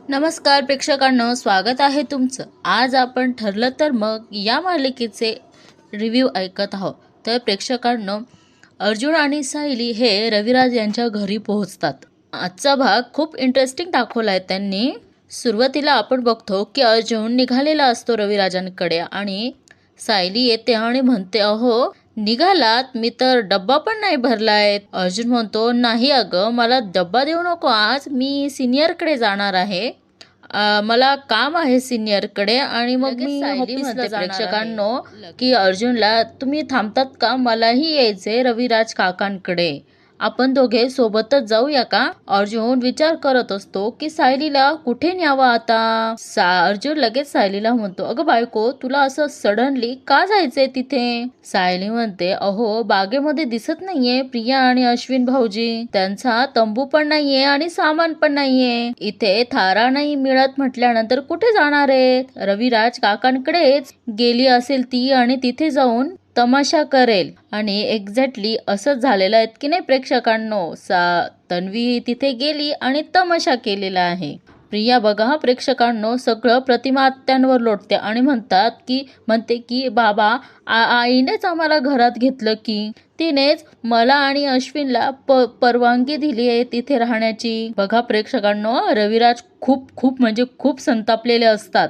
नमस्कार प्रेक्षकांनो, स्वागत आहे तुमचं. आज आपण ठरलं तर मग या मालिकेचे रिव्ह्यू ऐकत आहोत. तर प्रेक्षकांनो, अर्जुन आणि सायली हे रविराज यांच्या घरी पोहोचतात. आजचा भाग खूप इंटरेस्टिंग दाखवला आहे त्यांनी. सुरुवातीला आपण बघतो की अर्जुन निघालेला असतो रविराजांकडे आणि सायली येते आणि म्हणते, अहो निघालात, मी तर डब्बा पण नाही भरलाय. अर्जुन म्हणतो, नाही अगं, मला डब्बा देऊ नको, आज मी सिनियरकडे जाणार आहे. मला काम आहे सिनियरकडे आणि मग मी ऑफिसला प्रेक्षकांनो की अर्जुनला, तुम्ही थांबतात का, मलाही यायचे रविराज काकांकडे, आपण दोघे सोबतच जाऊया का. अर्जुन विचार करत असतो की सायलीला कुठे न्यावा आता. अर्जुन लगेच सायलीला म्हणतो, अगं बायको, तुला असं सडनली का जायचंय तिथे. सायली म्हणते, अहो बागेमध्ये दिसत नाहीये प्रिया आणि अश्विन भाऊजी, त्यांचा तंबू पण नाहीये आणि सामान पण नाहीये, इथे थारा नाही मिळत म्हटल्यानंतर कुठे जाणार आहे. रविराज काकांकडेच गेली असेल ती आणि तिथे जाऊन तमाशा करेल. आणि एक्झॅक्टली असंच झालेलं आहे की नाही प्रेक्षकांनो. तन्वी तिथे गेली आणि तमाशा केलेला आहे. प्रिया बघा प्रेक्षकांनो, सगळं प्रतिमा आत्यांवर लोटते आणि म्हणते की बाबा, आईनेच आम्हाला घरात घेतलं की, तिनेच मला आणि अश्विनला परवानगी दिली आहे तिथे राहण्याची. बघा प्रेक्षकांनो, रविराज खूप म्हणजे खूप संतापलेले असतात.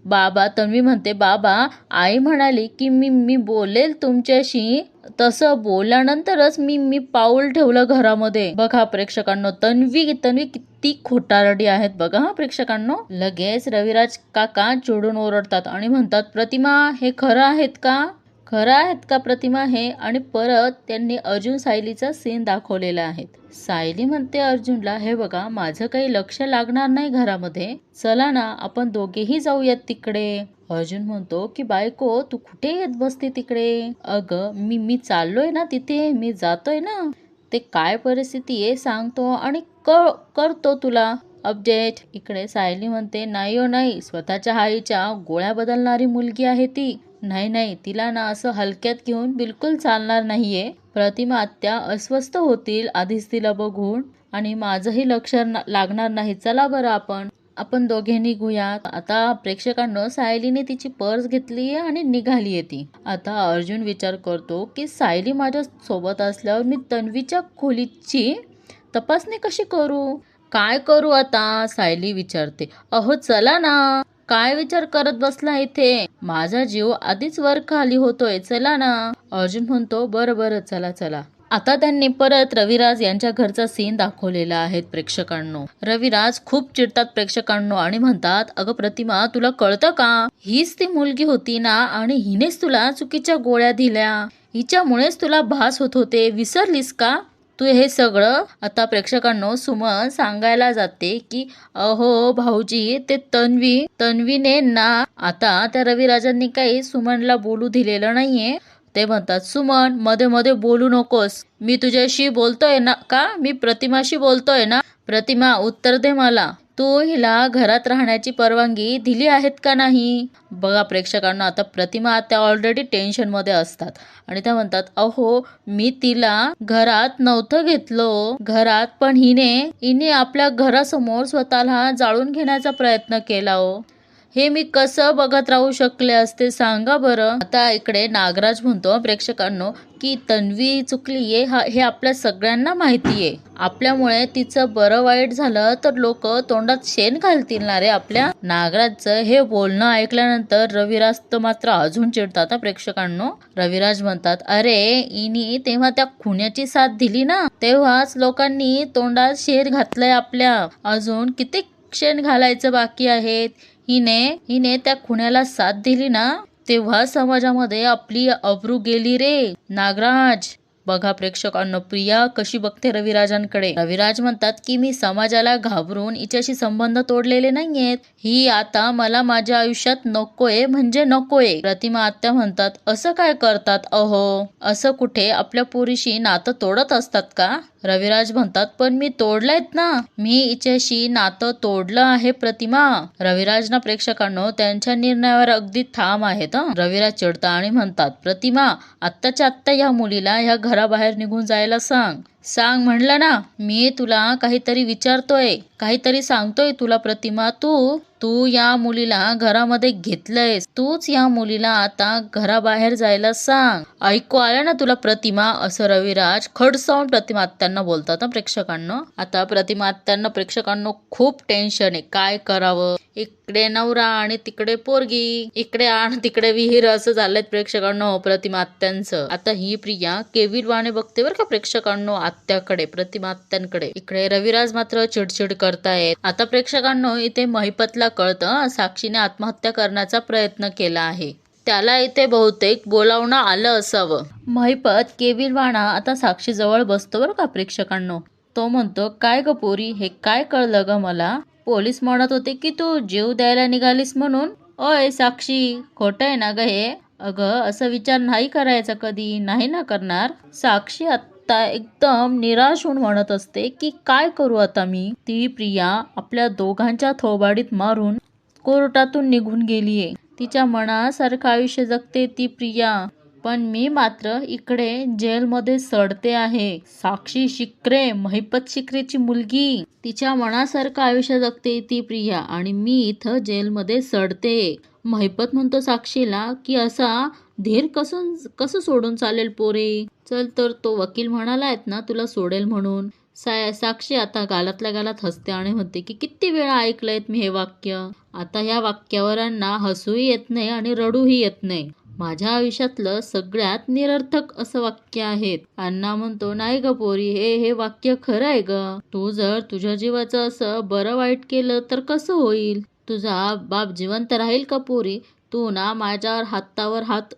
बाबा, तन्वी म्हणते, बाबा आई म्हणाली की मी बोलेल तुमच्याशी, तसं बोलल्यानंतरच मी पाऊल ठेवलं घरामध्ये. बघा प्रेक्षकांनो, तन्वी किती खोटारडी आहेत बघा हा प्रेक्षकांनो. लगेच रविराज काका चिडून ओरडतात आणि म्हणतात, प्रतिमा हे खरं आहेत का प्रतिमा हे. आणि परत त्यांनी अर्जुन सायलीचा सीन दाखवलेला आहे. सायली म्हणते अर्जुनला, हे बघा, माझं काही लक्ष लागणार नाही घरामध्ये, चला ना आपण दोघेही जाऊयात तिकडे. अर्जुन म्हणतो की बायको, तू कुठे येत बसते तिकडे. अगं मी चाललोय ना तिथे, मी जातोय ना, ते काय परिस्थिती आहे सांगतो आणि करतो तुला अपडेट. इकडे सायली म्हणते, नाही हो नाही, स्वतःच्या आईच्या गोळ्या बदलणारी मुलगी आहे ती, नाही, तिला ना असं हलक्यात घेऊन बिलकुल चालणार नाहीये. प्रतिमा आत्या अस्वस्थ होतील आधीच तिला बघून, आणि माझंही लक्ष लागणार नाही. चला बरं आपण दोघे निघूयात. आता प्रेक्षकांनो, सायलीने तिची पर्स घेतलीये आणि निघालीये ती. आता अर्जुन विचार करतो की सायली माझ्या सोबत असल्यावर मी तन्वीच्या खोलीची तपासणी कशी करू, काय करू आता. सायली विचारते, अहो चला ना, काय विचार करत बसला इथे, माझा जीव आधीच वर खाली होतोय, चला ना. अर्जुन म्हणतो, बरं चला. आता त्यांनी परत रविराज यांच्या घरचा सीन दाखवलेला आहे प्रेक्षकांनो. रविराज खूप चिडतात प्रेक्षकांनो आणि म्हणतात, अगं प्रतिमा, तुला कळतं का, हीच ती मुलगी होती ना आणि हिनेच तुला चुकीच्या गोळ्या दिल्या, हिच्यामुळेच तुला भास होत होते, विसरलीस का तू हे सगळं. आता प्रेक्षकांनो, सुमन सांगायला जाते की अहो भाऊजी, ते तन्वीने ना. आता त्या रविराजांनी काही सुमनला बोलू दिलेलं नाहीये. ते म्हणतात, सुमन मध्ये मध्ये बोलू नकोस, मी तुझ्याशी बोलतोय ना का, मी प्रतिमाशी बोलतोय ना. प्रतिमा, उत्तर दे मला, तू हिला घरात राहण्याची परवानगी दिली आहेत का नाही. बघा प्रेक्षकांना, आता प्रतिमा त्या ऑलरेडी टेन्शन मध्ये असतात आणि त्या म्हणतात, अहो मी तिला घरात नव्हतं घेतलो, घरात पण हिने आपल्या घरासमोर स्वतःला जाळून घेण्याचा प्रयत्न केला हो, हे मी कसं बघत राहू शकले असते सांगा बरं. आता इकडे नागराज म्हणतो प्रेक्षकांनो की तन्वी चुकलीये हे आपल्या सगळ्यांना माहितीये, आपल्यामुळे तिचं बरं वाईट झालं तर लोक तोंडात शेण घालतील ना रे आपल्या. नागराजचं हे बोलणं ऐकल्यानंतर रविराज तर मात्र अजून चिडतात प्रेक्षकांनो. रविराज म्हणतात, अरे इनी तेव्हा त्या खुन्याची साथ दिली ना, तेव्हाच लोकांनी तोंडात शेण घातलंय आपल्या, अजून किती शेण घालायचं बाकी आहेत. हिने त्या खुन्याला साथ दिली ना, तेव्हा समाजामध्ये आपली अब्रू गेली रे नागराज. बघा प्रेक्षकांनो, प्रिया कशी बघते रविराजांकडे. रविराज म्हणतात की मी समाजाला घाबरून हिच्याशी संबंध तोडलेले नाहीयेत, ही आता मला माझ्या आयुष्यात नकोय म्हणजे नकोय. प्रतिमा आत्या म्हणतात, असं काय करतात, अहो असं कुठे आपल्या पोरीशी नातं तोडत असतात का. रविराज म्हणतात, पण मी तोडलायत ना, मी हिच्याशी नातं तोडलं आहे प्रतिमा. रविराज ना प्रेक्षकांनो त्यांच्या निर्णयावर अगदी ठाम आहेत. रविराज चिडता आणि म्हणतात, प्रतिमा, आत्ताच्या आत्ता या मुलीला ह्या घराबाहेर निघून जायला सांग. सांग म्हणलं ना, मी तुला काहीतरी विचारतोय, काहीतरी सांगतोय तुला प्रतिमा. तू तू या मुलीला घरामध्ये घेतलंयस, तूच या मुलीला आता घराबाहेर जायला सांग. ऐकू आलं ना तुला प्रतिमा, असं रविराज खडसावून प्रतिमा आत्यांना बोलतात ना प्रेक्षकांना. आता प्रतिमा आत्यांना प्रेक्षकांना खूप टेन्शन आहे, काय करावं. इकडे नवरा आणि तिकडे पोरगी, इकडे आण तिकडे विहीर, असं झालंय प्रेक्षकांनो प्रतिमा आत्यांचं. आता ही प्रिया केविलवाणे बघते बरं का प्रेक्षकांनो आत्याकडे, प्रतिमा आत्यांकडे. इकडे रविराज मात्र चिडचिड करतायत. आता प्रेक्षकांनो इथे महिपतला कळतं साक्षीने आत्महत्या करण्याचा प्रयत्न केला आहे. त्याला इथे बहुतेक बोलावणं आलं असावं. महिपत केविलवाणा आता साक्षी जवळ बसतो बरं का प्रेक्षकांनो. तो म्हणतो, काय ग पोरी, हे काय कळलं ग मला? पोलीस म्हणत होते की तू जीव द्यायला निघालीस म्हणून. ओय साक्षी, खोटं आहे ना ग हे? अगं असं विचार नाही करायचा कधी, नाही ना करणार. साक्षी आता एकदम निराश होऊन म्हणत असते की काय करू आता मी. ती प्रिया आपल्या दोघांच्या थोबाडीत मारून कोर्टातून निघून गेलीये. तिच्या मनासारखं आयुष्य जगते ती प्रिया, पण मी मात्र इकडे जेलमध्ये सडते आहे. साक्षी शिक्रे, महिपत शिक्रेची मुलगी, तिच्या मनासारखं आयुष्य जगते ती प्रिया आणि मी इथं जेलमध्ये सडते. महिपत म्हणतो साक्षीला की असा धीर कसं सोडून चालेल पोरे. चल तर तो वकील म्हणालायत ना तुला सोडेल म्हणून. साक्षी आता गालातल्या गालात हसते आणि म्हणते की किती वेळा ऐकलंयत मी हे वाक्य. आता ह्या वाक्यावरांना हसूही येत नाही आणि रडूही येत नाही. माझ्या आयुष्यातलं सगळ्यात निरर्थक असं वाक्य आहेत. अण्णा म्हणतो, नाही ग पोरी, हे वाक्य खरं आहे ग. तू जर तुझ्या जीवाचं असं बरं वाईट केलं तर कसं होईल? तुझा बाप जिवंत राहील का पोरी? तू ना माझ्यावर हातावर हात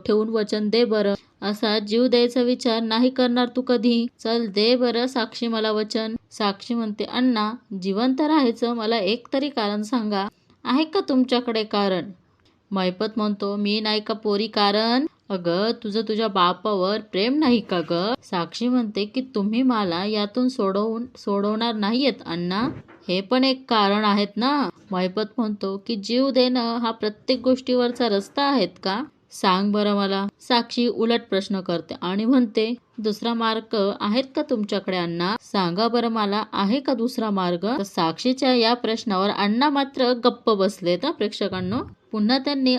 ठेवून वचन दे बरं. असा जीव द्यायचा विचार नाही करणार तू कधी. चल दे बरं साक्षी मला वचन. साक्षी म्हणते, अण्णा जिवंत राहायचं मला एक तरी कारण सांगा, आहे का तुमच्याकडे कारण? महिपत म्हणतो, मी नाही का पोरी कारण? अगं तुझं तुझ्या बापावर प्रेम नाही का ग? साक्षी म्हणते की तुम्ही मला यातून सोडवणार नाहीयेत अण्णा, हे पण एक कारण आहेत ना. महिपत म्हणतो की जीव देणं हा प्रत्येक गोष्टीवरचा रस्ता आहेत का? सांग बरं मला. साक्षी उलट प्रश्न करते आणि म्हणते, दुसरा मार्ग आहेत का तुमच्याकडे अण्णा? सांगा बरं मला, आहे का दुसरा मार्ग? तर साक्षीच्या या प्रश्नावर अण्णा मात्र गप्प बसलेत हा प्रेक्षकांनो. पुन्हा त्यांनी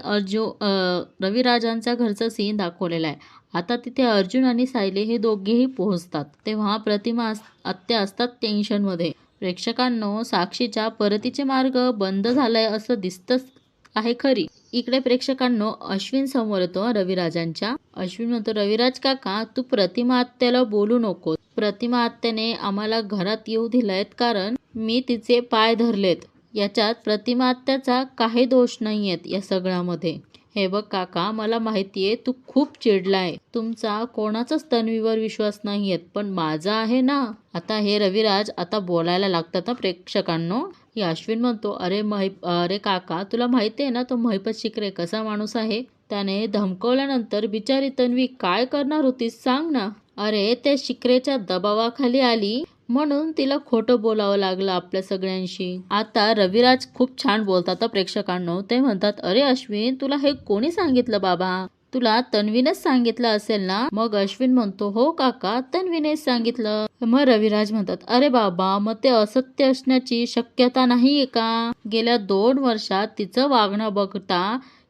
रविराजांचा घरचा सीन दाखवलेला आहे. आता तिथे अर्जुन आणि सायली हे दोघेही पोहोचतात तेव्हा प्रतिमा आत्या असतात टेन्शनमध्ये. प्रेक्षकांनो साक्षीच्या परतीचे मार्ग बंद झालाय असं दिसतच आहे खरी. इकडे प्रेक्षकांनो अश्विन समोर येतो रविराजांच्या. अश्विन म्हणतो, रविराज काका तू प्रतिमा आत्याला बोलू नको. प्रतिमा आत्याने आम्हाला घरात येऊ दिलायत कारण मी तिचे पाय धरलेत. याच्यात प्रतिमा आत्याचा काही दोष नाहीयेत या सगळ्यामध्ये. हे बघ काका, मला माहितीये तू खूप चिडलाय, तुमचा कोणाचाच तन्वीवर विश्वास नाहीयेत, पण माझा आहे ना. आता हे रविराज आता बोलायला लागतात ना प्रेक्षकांनो. ही अश्विन म्हणतो, अरे काका तुला माहिती आहे ना तो महिपत शिक्रे कसा माणूस आहे. त्याने धमकवल्यानंतर बिचारी तन्वी काय करणार होती सांग ना. अरे ते शिक्रेच्या दबावाखाली आली म्हणून तिला खोटं बोलावं लागलं आपल्या सगळ्यांशी. आता रविराज खूप छान बोलतात प्रेक्षकांनो. ते म्हणतात, अरे अश्विन तुला हे कोणी सांगितलं बाबा? तुला तन्वीनेच सांगितलं असेल ना? मग अश्विन म्हणतो, हो काका तन्वीनेच सांगितलं. मग रविराज म्हणतात, अरे बाबा मग ते असत्य असण्याची शक्यता नाहीये का? गेल्या 2 वर्षात तिचं वागणं बघता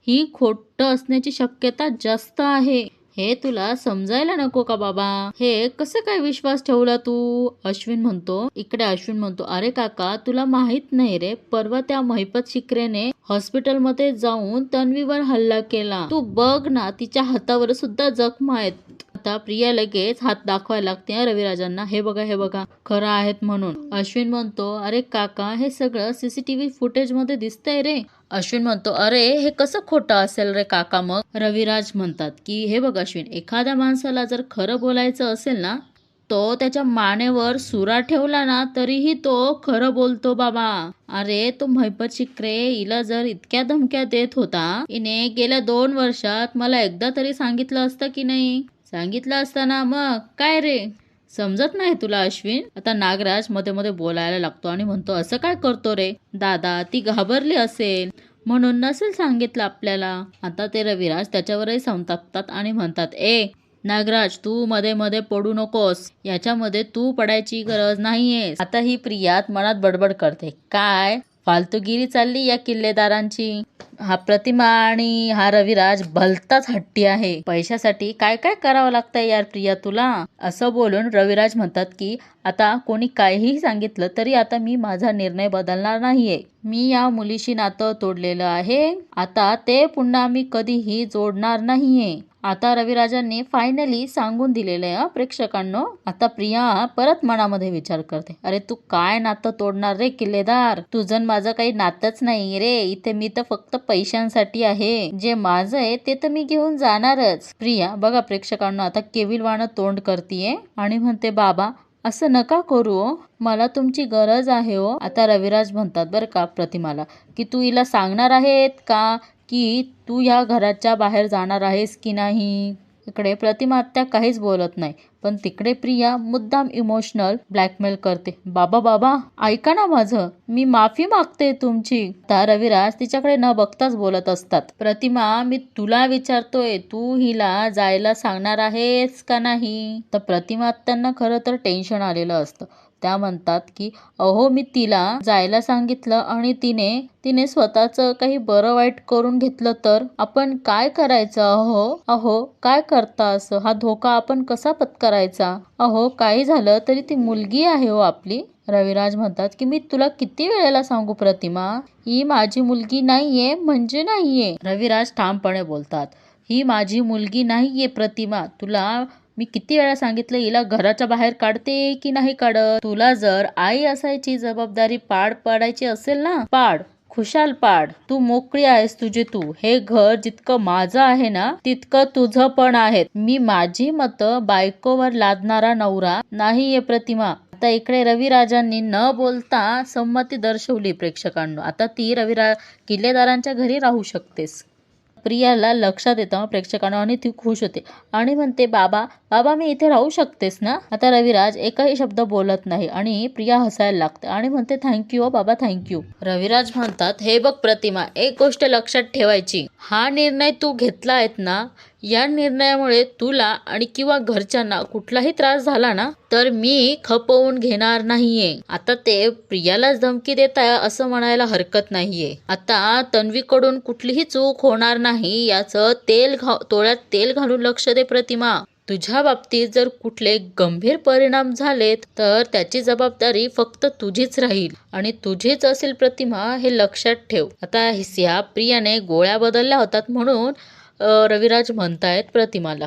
ही खोटं असण्याची शक्यता जास्त आहे. हे तुला समजायला नको का बाबा? हे कसं काय विश्वास ठेवला तू? अश्विन म्हणतो. इकडे अश्विन म्हणतो, अरे काका तुला माहित नाही रे, परवा त्या महिपत शिक्रेने हॉस्पिटलमध्ये जाऊन तन्वीवर हल्ला केला. तू बघ ना तिच्या हातावर सुद्धा जखमा आहेत. आता प्रिया लगेच हात दाखवायला लागते रविराजांना, हे बघा खरं आहेत म्हणून. अश्विन म्हणतो, अरे काका हे सगळं सीसीटीव्ही फुटेज मध्ये दिसतंय रे. अश्विन म्हणतो, अरे हे कसं खोटं असेल रे काका? मग रविराज म्हणतात की हे बघ अश्विन, एखाद्या माणसाला जर खरं बोलायचं असेल ना, तो त्याच्या मानेवर सुरा ठेवला ना तरीही तो खरं बोलतो बाबा. अरे तो महिपत शिक्रे हिला जर इतक्या धमक्या देत होता, हिने गेल्या 2 वर्षात मला एकदा तरी सांगितलं असतं की नाही? सांगितलं असतं ना. मग काय रे समजत नाही तुला अश्विन? आता नागराज मध्ये मध्ये बोलायला लागतो आणि म्हणतो, असं काय करतो रे दादा, ती घाबरली असेल म्हणून नसेल सांगितलं आपल्याला. आता ते रविराज त्याच्यावरही संतापतात आणि म्हणतात, नागराज, तू मध्ये मध्ये पडू नकोस, याच्यामध्ये तू पडायची गरज नाहीये. आता ही प्रियात मनात बडबड करते, काय फालतूगिरी चालली या किल्लेदारांची. हा प्रतिमा आणि हा रविराज भलताच हट्टी आहे. पैशासाठी काय काय करावं लागतंय यार प्रिया तुला. असं बोलून रविराज म्हणतात की आता कोणी काहीही सांगितलं तरी आता मी माझा निर्णय बदलणार नाहीये. मी या मुलीशी नातं तोडलेलं आहे, आता ते पुन्हा मी कधीही जोडणार नाहीये. आता रविराजांनी फायनली सांगून दिलेलं आहे प्रेक्षकांनो. आता प्रिया परत मनामध्ये विचार करते, अरे तू काय नातं तोडणार रे किल्लेदार, तुझं माझं काही नातंच नाही रे, इथे मी तर फक्त पैशांसाठी आहे. जे माझं आहे ते तर मी घेऊन जाणारच. प्रिया बघा प्रेक्षकांना आता केविलवाणं तोंड करतीये आणि म्हणते, बाबा असं नका करू, मला तुमची गरज आहे हो. आता रविराज म्हणतात बरं का प्रतिमाला की तू हिला सांगणार आहेत का की तू या घराच्या बाहेर जाणार आहेस की नाही. इकडे प्रतिमा आत्या काहीच बोलत नाही, पण तिकडे प्रिया मुद्दाम इमोशनल ब्लॅकमेल करते. बाबा बाबा ऐका ना माझं, मी माफी मागते तुमची. आता रविराज तिच्याकडे न बघताच बोलत असतात, प्रतिमा मी तुला विचारतोय, तू हिला जायला सांगणार आहेस का नाही. तर प्रतिमा आत्यांना खरं तर टेन्शन आलेलं असतं. त्या म्हणतात की अहो मी तिला जायला सांगितलं आणि तिने स्वतःचं काही बरं वाईट करून घेतलं तर आपण काय करायचं. अहो अहो काय करता असं, हा धोका आपण कसा पत्करायचा. अहो काही झालं तरी ती मुलगी आहे हो आपली. रविराज म्हणतात की मी तुला किती वेळेला सांगू प्रतिमा, ही माझी मुलगी नाहीये म्हणजे नाहीये. रविराज ठामपणे बोलतात, ही माझी मुलगी नाहीये प्रतिमा, तुला मी किती वेळा सांगितलं हिला घराच्या बाहेर काढते की नाही काढत. तुला जर आई असायची जबाबदारी पार पाडायची असेल ना, पाड, खुशाल पाड. तू मोकळी आहेस तुझे तू. हे घर जितकं माझं आहे ना तितकं तुझं पण आहे. मी माझी मतं बायकोवर लादणारा नवरा नाहीये प्रतिमा. आता इकडे रविराजांनी न बोलता संमती दर्शवली प्रेक्षकांना. आता ती किल्लेदारांच्या घरी राहू शकतेस. प्रियाला लक्षात येतं प्रेक्षकांना आणि ती खुश होते आणि म्हणते, बाबा बाबा मी इथे राहू शकतेस ना. आता रविराज एकही शब्द बोलत नाही आणि प्रिया हसायला लागते आणि म्हणते, थँक्यू बाबा थँक्यू. रविराज म्हणतात, हे बघ प्रतिमा, एक गोष्ट लक्षात ठेवायची, हा निर्णय तू घेतला आहेत ना, या निर्णयामुळे तुला आणि किंवा घरच्यांना कुठलाही त्रास झाला ना तर मी खपवून घेणार नाहीये. आता ते प्रियालाच धमकी देताय असं म्हणायला हरकत नाहीये. आता तन्वीकडून कुठलीही चूक होणार नाही याचं तोळ्यात तेल घालून लक्ष दे प्रतिमा. तुझ्या बाबतीत जर कुठले गंभीर परिणाम झालेत तर त्याची जबाबदारी फक्त तुझीच राहील आणि तुझीच असेल प्रतिमा, हे लक्षात ठेव. आता ह्या प्रियाने गोळ्या बदलल्या होतात म्हणून रविराज म्हणतायत प्रतिमाला.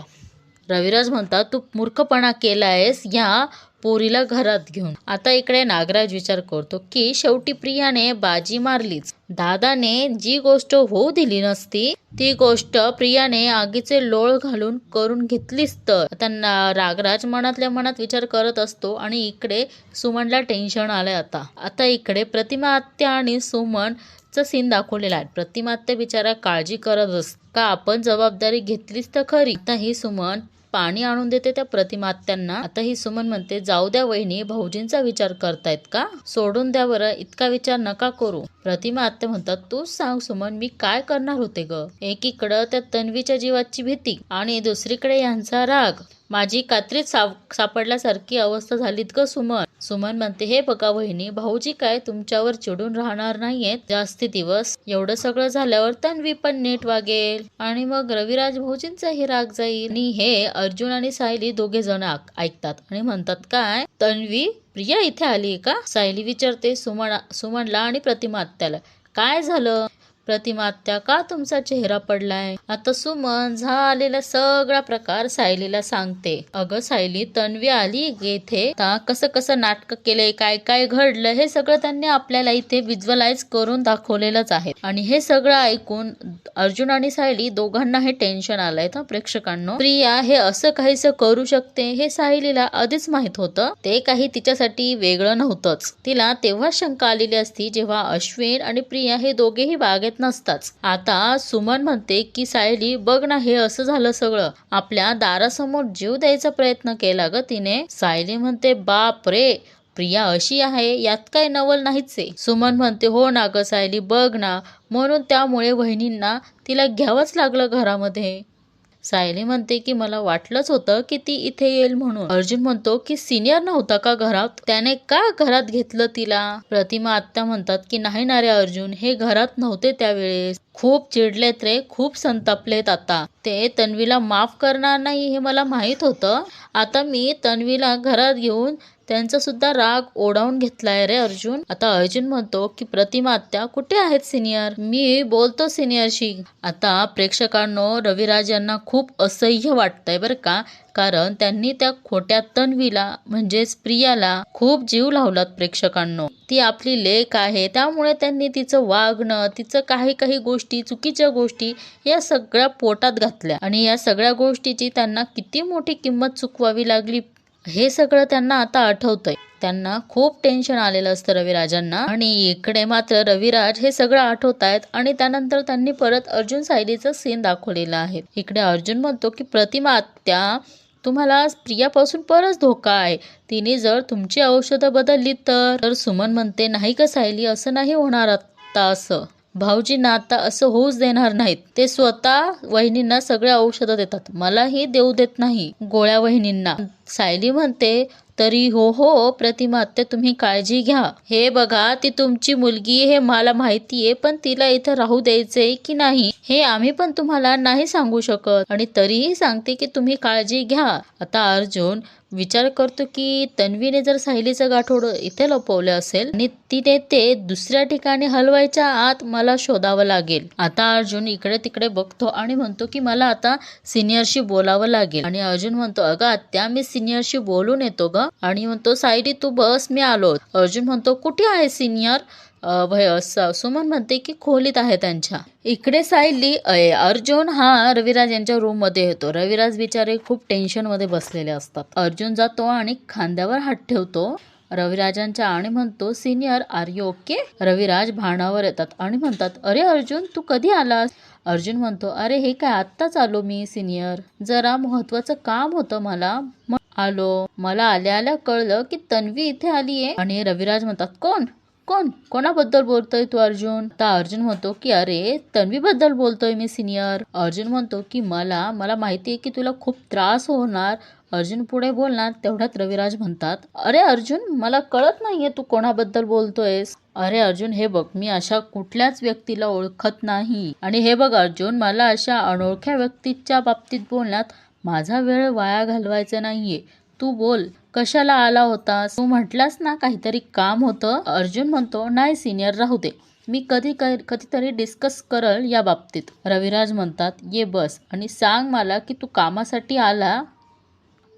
रविराज म्हणतात, तू मूर्खपणा केलायस या पोरीला घरात घेऊन. आता इकडे नागराज विचार करतो की शेवटी प्रियाने बाजी मारलीच. दादाने जी गोष्ट होऊ दिली नसती ती गोष्ट प्रियाने आगीचे लोळ घालून करून घेतलीच तर. आता नागराज मनातल्या मनात विचार करत असतो आणि इकडे सुमनला टेन्शन आलंय. आता इकडे प्रतिमा आत्या आणि सुमन चं सीन दाखवलेला आहे. प्रतिमा आत्या बिचारा काळजी करत असत का आपण जबाबदारी घेतलीच तर खरी. आता ही सुमन पाणी आणून देते त्या प्रतिमा आत्यांना. आता ही सुमन म्हणते, जाऊ द्या वहिनी, भाऊजींचा विचार करतायत का, सोडून द्या बरं, इतका विचार नका करू. प्रतिमा आत्या म्हणतात, तूच सांग सुमन मी काय करणार होते ग. एकीकडं त्या तन्वीच्या जीवाची भीती आणि दुसरीकडे यांचा राग. माझी कात्रीत सापडल्यासारखी अवस्था झालीत ग सुमन. सुमन म्हणते, हे बघा वहिनी, भाऊजी काय तुमच्यावर चिडून राहणार नाहीयेत जास्ती दिवस. एवढं सगळं झाल्यावर तन्वी पण नीट वागेल आणि मग रविराज भाऊजींचाही राग जाईल. आणि हे अर्जुन आणि सायली दोघे जण ऐकतात आणि म्हणतात, काय तन्वी प्रिया इथे आली का. सायली विचारते सुमनला आणि प्रतिमा आत्याला, काय झालं प्रतिमा आत्या, का तुमचा चेहरा पडलाय. आता सुमन झालेला सगळा प्रकार सायलीला सांगते. अगं सायली, तन्वी आली इथे, कसं कसं नाटक केलंय, काय काय घडलं, हे सगळं त्यांनी आपल्याला इथे विज्युअलाइज करून दाखवलेलंच आहे. आणि हे सगळं ऐकून अर्जुन आणि सायली दोघांना हे टेन्शन आलंय तर प्रेक्षकांनो. प्रिया हे असं काहीसं करू शकते हे सायलीला आधीच माहित होतं. ते काही तिच्यासाठी वेगळं नव्हतंच. तिला तेव्हा शंका आलेली असती जेव्हा अश्विन आणि प्रिया हे दोघेही बागेत नसताच. आता सुमन म्हणते की सायली बघ ना, हे असं झालं सगळं, आपल्या दारासमोर जीव द्यायचा प्रयत्न केला ग तिने. सायली म्हणते, बाप रे, प्रिया अशी आहे यात काय नवल नाहीच आहे. सुमन म्हणते, हो ना ग सायली, बघ ना, म्हणून त्यामुळे वहिनींना तिला घ्यावंच लागलं घरामध्ये. सायली म्हणते की मला वाटलंच होतं की ती इथे येईल म्हणून. अर्जुन म्हणतो की सिनियर नव्हता का घरात, त्याने का घरात घेतलं तिला. प्रतिमा आत्या म्हणतात की नाही ना रे अर्जुन, हे घरात नव्हते त्यावेळेस. खूप चिडलेत रे, खूप संतापलेत आता. ते तन्वीला माफ करणार नाही हे मला माहित होतं. आता मी तन्वीला घरात घेऊन त्यांचा सुद्धा राग ओढावून घेतलाय रे अर्जुन. आता अर्जुन म्हणतो की प्रतिमा आत्या कुठे आहेत सिनियर, मी बोलतो सिनियरशी. आता प्रेक्षकांनो रविराज यांना खूप असह्य वाटतंय बरं का, कारण त्यांनी त्या खोट्या तन्वीला म्हणजेच प्रियाला खूप जीव लावलात प्रेक्षकांनो. ती आपली लेक आहे, त्यामुळे त्यांनी तिचं वागणं, तिचं काही काही गोष्टी, चुकीच्या गोष्टी या सगळ्या पोटात घातल्या आणि या सगळ्या गोष्टीची त्यांना किती मोठी किंमत चुकवावी लागली हे सगळं त्यांना आता आठवतंय. त्यांना खूप टेन्शन आलेलं असतं रविराजांना आणि इकडे मात्र रविराज हे सगळं आठवतायत आणि त्यानंतर त्यांनी परत अर्जुन सायलीचं सीन दाखवलेलं आहे. इकडे अर्जुन म्हणतो की प्रतिमा आत्या तुम्हाला प्रियापासून परत धोका आहे, तिने जर तुमची औषधं बदलली तर. सुमन म्हणते नाही का सायली, असं नाही होणार आता, असं भाऊजींना आता असं होऊच देणार नाहीत. ते स्वतः वहिनींना सगळ्या औषधं देतात, मलाही देऊ देत नाही गोळ्या वहिनींना. सायली म्हणते तरी हो प्रतिमा आत्या तुम्ही काळजी घ्या. हे बघा ती तुमची मुलगी हे मला माहितीये, पण तिला इथं राहू द्यायचंय की नाही हे आम्ही पण तुम्हाला नाही सांगू शकत आणि तरीही सांगते की तुम्ही काळजी घ्या. आता अर्जुन विचार करतो की तन्वीने जर सायलीचं गाठोडं इथे लपवलं असेल आणि तिने ते दुसऱ्या ठिकाणी हलवायच्या आत मला शोधावं लागेल. आता अर्जुन इकडे तिकडे बघतो आणि म्हणतो की मला आता सिनियरशी बोलावं लागेल. आणि अर्जुन म्हणतो अगं आत्या मी सिनियरशी बोलून येतो ग. आणि म्हणतो सायली तू बस मी आलो. अर्जुन म्हणतो कुठे आहे सिनियर. सुमन म्हणते की खोलीत आहे त्यांच्या. इकडे सायली अर्जुन हा रविराज यांच्या रूम मध्ये येतो. रविराज बिचारे खूप टेन्शन मध्ये बसलेले असतात. अर्जुन जातो आणि खांद्यावर हात ठेवतो रविराजांच्या आणि म्हणतो senior are you okay. Raviraj भानावर येतात आणि म्हणतात अरे अर्जुन तू कधी आलास. अर्जुन म्हणतो अरे हे काय आत्ताच आलो मी सिनियर, जरा महत्वाचं काम होतं मला आलो. मला आल्या आल्या कळलं की तन्वी इथे आलीये. आणि रविराज म्हणतात कोण कोण कोणाबद्दल बोलतोय तू अर्जुन. तर अर्जुन म्हणतो की अरे तन्वी बद्दल बोलतोय मी सिनियर. अर्जुन म्हणतो की मला माहितीये की तुला खूप त्रास होणार. अर्जुन पुढे बोलणार तेवढ्यात रविराज म्हणतात अरे अर्जुन मला कळत नाहीये तू कोणाबद्दल बोलतोयस. अरे अर्जुन हे बघ मी अशा कुठल्याच व्यक्तीला ओळखत नाही आणि हे बघ अर्जुन मला अशा अनोळख्या व्यक्तीच्या बाबतीत बोलण्यात माझा वेळ वाया घालवायचा नाहीये. तू बोल कशाला आला होतास, तू म्हटलास ना काहीतरी काम होतं. अर्जुन म्हणतो नाही सिनियर राहू दे, मी कधीतरी डिस्कस करल या बाबतीत. रविराज म्हणतात ये बस आणि सांग मला की तू कामासाठी आला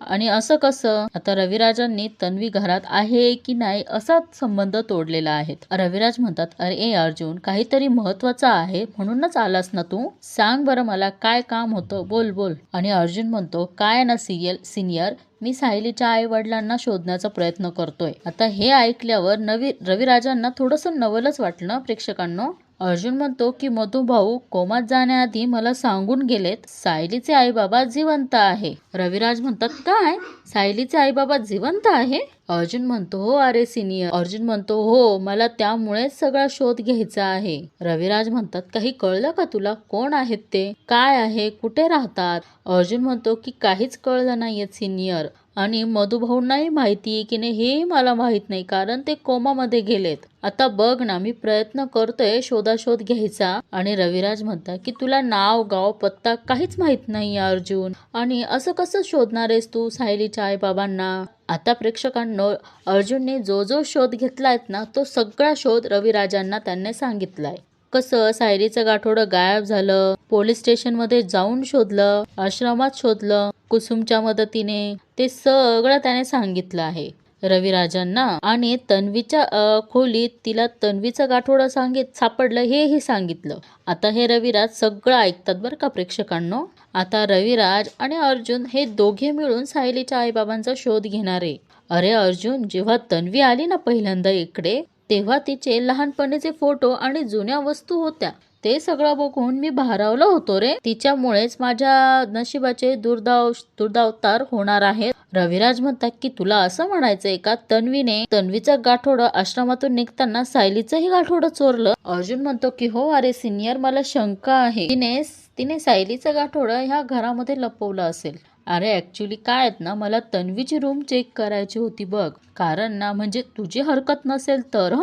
आणि असं कसं. आता रविराजांनी तन्वी घरात आहे की नाही असा संबंध तोडलेला आहे. रविराज म्हणतात अरे ए अर्जुन काहीतरी महत्वाचं आहे म्हणूनच आलास ना तू, सांग बरं मला काय काम होतं, बोल बोल. आणि अर्जुन म्हणतो काय ना सिनियर मी सायलीच्या आई वडिलांना शोधण्याचा प्रयत्न करतोय. आता हे ऐकल्यावर रविराजांना थोडंसं नवलच वाटलं प्रेक्षकांनो. अर्जुन म्हणतो की मधुभाऊ कोमात जाण्याआधी मला सांगून गेलेत सायलीचे आई बाबा जिवंत आहे. रविराज म्हणतात काय सायलीचे आई बाबा जिवंत आहे. अर्जुन म्हणतो हो अरे सिनियर. अर्जुन म्हणतो हो मला त्यामुळेच सगळा शोध घ्यायचा आहे. रविराज म्हणतात काही कळलं का तुला, कोण आहेत ते, काय आहे, कुठे राहतात. अर्जुन म्हणतो की काहीच कळलं नाहीये सिनियर आणि मधुभाऊंनाही माहिती की नाही हेही मला माहित नाही कारण ते कोमामध्ये गेलेत. आता बघ ना मी प्रयत्न करतोय शोधाशोध घ्यायचा. आणि रविराज म्हणतात की तुला नाव गाव पत्ता काहीच माहित नाही अर्जुन आणि असं कसं शोधणार आहेस तू सायलीच्या आई बाबांना. आता प्रेक्षकांनो अर्जुनने जो शोध घेतलायत ना तो सगळा शोध रविराजांना त्यांनी सांगितलाय. कसं सायलीचं गाठोडं गायब झालं, पोलीस स्टेशन मध्ये जाऊन शोधलं, आश्रमात शोधलं कुसुमच्या मदतीने, ते सगळं त्याने सांगितलं आहे रविराजांना. आणि तन्वीच्या खोलीत तिला तन्वीचं गाठोडं सापडलं हेही सांगितलं. आता हे रविराज सगळं ऐकतात बरं का प्रेक्षकांनो. आता रविराज आणि अर्जुन हे दोघे मिळून सायलीच्या आईबाबांचा शोध घेणार आहे. अरे अर्जुन जेव्हा तन्वी आली ना पहिल्यांदा इकडे तेव्हा तिचे लहानपणीचे फोटो आणि जुन्या वस्तू होत्या, ते सगळं बघून मी भारावलो होतो रे. तिच्यामुळेच माझ्या नशिबाचे दुर्दावतार होणार आहेत. रविराज म्हणतात की तुला असं म्हणायचंय का तन्वीचं गाठोडं आश्रमातून निघताना सायलीचंही गाठोडं चोरलं. अर्जुन म्हणतो की हो अरे सिनियर मला शंका आहे, तिने तिने सायलीचं गाठोडं ह्या घरामध्ये लपवलं असेल. अरे ॲक्च्युली काय आहेत ना, मला तन्वीची रूम चेक करायची होती बघ. कारण ना म्हणजे तुझी हरकत नसेल तर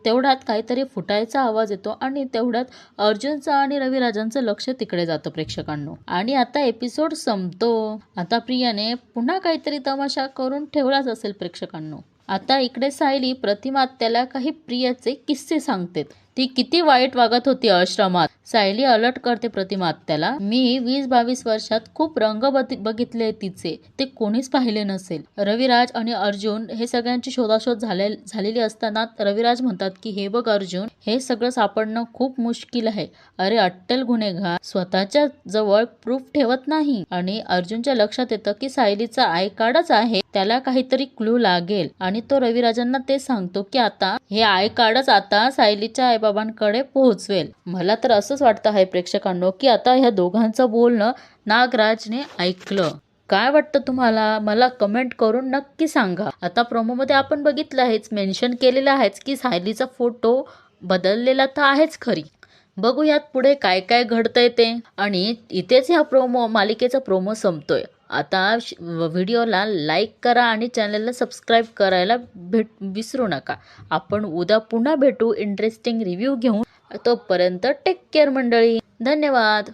तेवढ्यात काहीतरी फुटायचा आवाज येतो आणि तेवढ्यात अर्जुनचं आणि रविराजांचं लक्ष तिकडे जातं प्रेक्षकांनो. आणि आता एपिसोड संपतो. आता प्रियाने पुन्हा काहीतरी तमाशा करून ठेवलाच असेल प्रेक्षकांनो. आता इकडे सायली प्रतिमा आत्याला काही प्रियाचे किस्से सांगते. ती किती वाईट वागत होती आश्रमात. सायली अलर्ट करते प्रतिमा आत्याला, मी 20-22 वर्षात खूप रंग बघितले तिचे, ते कोणीच पाहिले नसेल. रविराज आणि अर्जुन हे सगळ्यांची शोधाशोध झालेली असताना रविराज म्हणतात की हे बघ अर्जुन, हे सगळं सापडणं खूप मुश्किल आहे. अरे अट्टल गुन्हेगार स्वतःच्या जवळ प्रूफ ठेवत नाही. आणि अर्जुनच्या लक्षात येतं की सायलीचा आय कार्डच आहे, त्याला काहीतरी क्लू लागेल. आणि तो रविराजांना ते सांगतो की आता हे आय कार्डच आता सायलीच्या आईबाबांकडे पोहोचवेल. मला तर असंच वाटतं आहे प्रेक्षकांनो की आता ह्या दोघांचं बोलणं नागराजने ऐकलं. काय वाटतं तुम्हाला? मला कमेंट करून नक्की सांगा. आता प्रोमोमध्ये आपण बघितलं आहेच, मेन्शन केलेलं आहेच की सायलीचा फोटो बदललेला तर आहेच खरी. बघूयात पुढे काय काय घडतंय ते. आणि इथेच ह्या मालिकेचा प्रोमो संपतोय. आता व्हिडिओला लाईक करा आणि चॅनलला सबस्क्राईब करायला विसरू नका. आपण उद्या पुन्हा भेटू इंटरेस्टिंग रिव्ह्यू घेऊन. तोपर्यंत टेक केअर मंडळी. धन्यवाद.